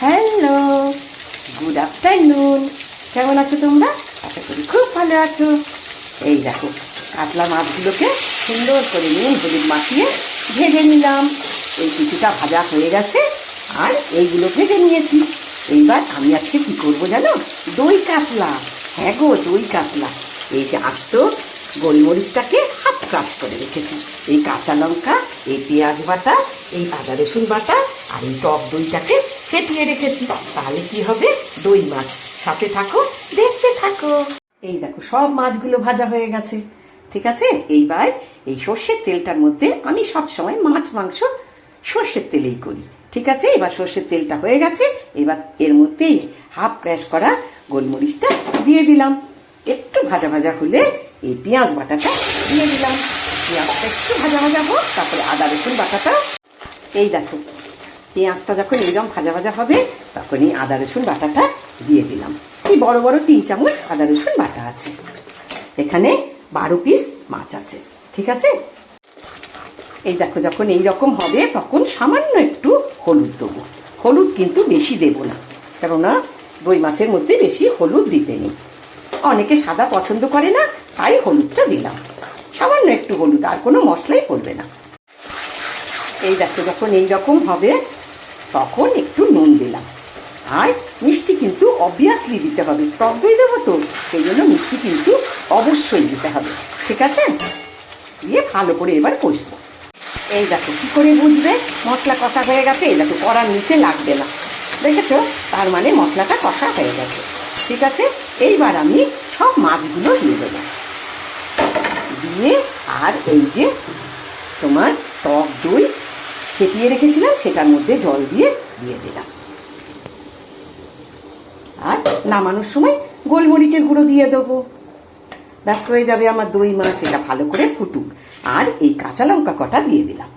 Hello, good afternoon. কেমন আছো তোমরা? আশা করি খুব ভালো আছো। এই দেখো, কাতলা মাছগুলোকে সুন্দর করে নুন হলুদ মাখিয়ে ভেজে নিলাম। এই কিছুটা ভাজা হয়ে গেছে আর এইগুলো ভেজে নিয়েছি। এইবার আমি আজকে কী করবো জানো? দই কাতলা। হ্যাঁ গো, দই কাতলা। এই যে আস্ত গোলমরিচটাকে হাফ ক্রাশ করে রেখেছি, এই কাঁচা লঙ্কা, এই পেঁয়াজ বাটা, এই আদা রসুন বাটা আর এই টক দইটাকে ফেটিয়ে রেখেছি। তাহলে কি হবে? দই মাছ। সাথে থাকো, দেখতে থাকো। এই দেখো, সব মাছগুলো ভাজা হয়ে গেছে। ঠিক আছে, এইবার এই সর্ষের তেলটার মধ্যে আমি সব সময় মাছ মাংস সর্ষের তেলেই করি। ঠিক আছে, এবার সর্ষের তেলটা হয়ে গেছে। এবার এর মধ্যেই হাফ ক্র্যাশ করা গোলমরিচটা দিয়ে দিলাম। একটু ভাজা ভাজা হলে এই পেঁয়াজ বাটাটা দিয়ে দিলাম। পেঁয়াজটা একটু ভাজা ভাজা হোক, তারপরে আদা রসুন বাটাটা। এই দেখো, পেঁয়াজটা যখন এরকম ভাজা ভাজা হবে তখনই আদা রসুন বাটাটা দিয়ে দিলাম। এই বড় বড় 3 চামচ আদা রসুন বাটা আছে। এখানে 12 পিস মাছ আছে। ঠিক আছে, এই দেখো, যখন এইরকম হবে তখন সামান্য একটু হলুদ দেবো। হলুদ কিন্তু বেশি দেবো না, কেননা দই মাছের মধ্যে বেশি হলুদ দিতে নেই। অনেকে সাদা পছন্দ করে না, তাই হলুদটা দিলাম। সামান্য একটু হলুদ, আর কোনো মশলাই পড়বে না। এই দেখো, যখন এইরকম হবে তখন একটু নুন দিলাম। আর মিষ্টি কিন্তু অবভিয়াসলি দিতে হবে, টক দই দেবো তো, সেই জন্য মিষ্টি কিন্তু অবশ্যই দিতে হবে। ঠিক আছে, দিয়ে ভালো করে এবার কষবো। এই দেখো, কী করে বুঝবে মশলা কষা হয়ে গেছে? এই দেখো, কড়ার নিচে লাগবে না, দেখেছো? তার মানে মশলাটা কষা হয়ে গেছে। ঠিক আছে, এইবার আমি সব মাছগুলো দিয়ে দেবো। দিয়ে আর এই যে তোমার টক দই ফেটিয়ে রেখেছিলাম সেটার মধ্যে জল দিয়ে দিলাম। আর নামানোর সময় গোলমরিচের গুঁড়ো দিয়ে দেবো। ব্যাস হয়ে যাবে আমার দই মাছ। এটা ভালো করে ফুটুক। আর এই কাঁচা লঙ্কা কটা দিয়ে দিলাম।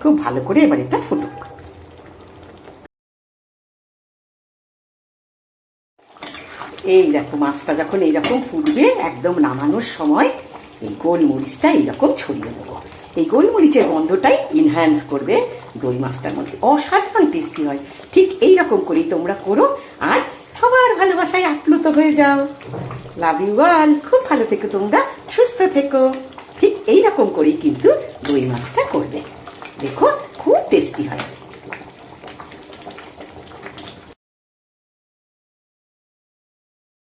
খুব ভালো করে এবার এটা ফুটুক। এই দেখো, মাছটা যখন এইরকম ফুটবে, একদম নামানোর সময় এই গোলমরিচটা এইরকম ছড়িয়ে দেবো। এই গোলমরিচের গন্ধটাই ইনহ্যান্স করবে দই মাছটার মধ্যে। অসাধারণ টেস্টি হয়। ঠিক এইরকম করেই তোমরা করো আর সবার ভালোবাসায় আপ্লুত হয়ে যাও। Love you all. খুব ভালো থেকো তোমরা, সুস্থ থেকো। ঠিক এইরকম করেই কিন্তু দই মাছটা করবে। দেখো, খুব টেস্টি হয়।